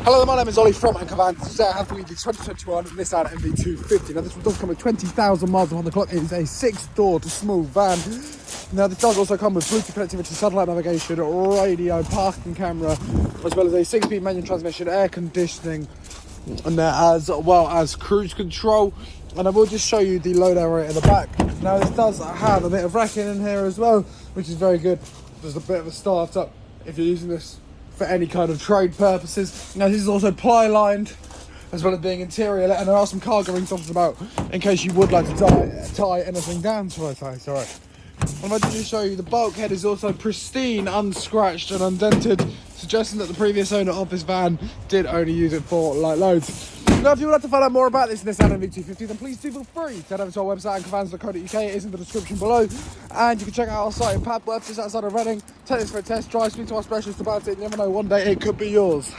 Hello, my name is Ollie from Van. Today I have for you the 2021 Nissan NV250. Now this one does come with 20,000 miles on the clock. It is a 6-door smooth van. Now this does also come with Bluetooth connectivity, satellite navigation, radio, parking camera, as well as a 6-speed manual transmission, air conditioning, and as well as cruise control. And I will just show you the load area in the back. Now this does have a bit of racking in here as well, which is very good. There's a bit of a start-up if you're using this for any kind of trade purposes. Now this is also ply lined, as well as being interior lit, and there are some cargo rings off about in case you would like to tie anything down to it. Sorry. I'm going to just show you the bulkhead is also pristine, unscratched and undented, suggesting that the previous owner of this van did only use it for light loads. Now, if you would like to find out more about this Nissan NV250, then please do feel free to head over to our website, anchorvans.co.uk. It is in the description below. And you can check out our site in Padworth, just outside of Reading. Take this for a test drive, speak to our specialist about it, and you never know, one day it could be yours.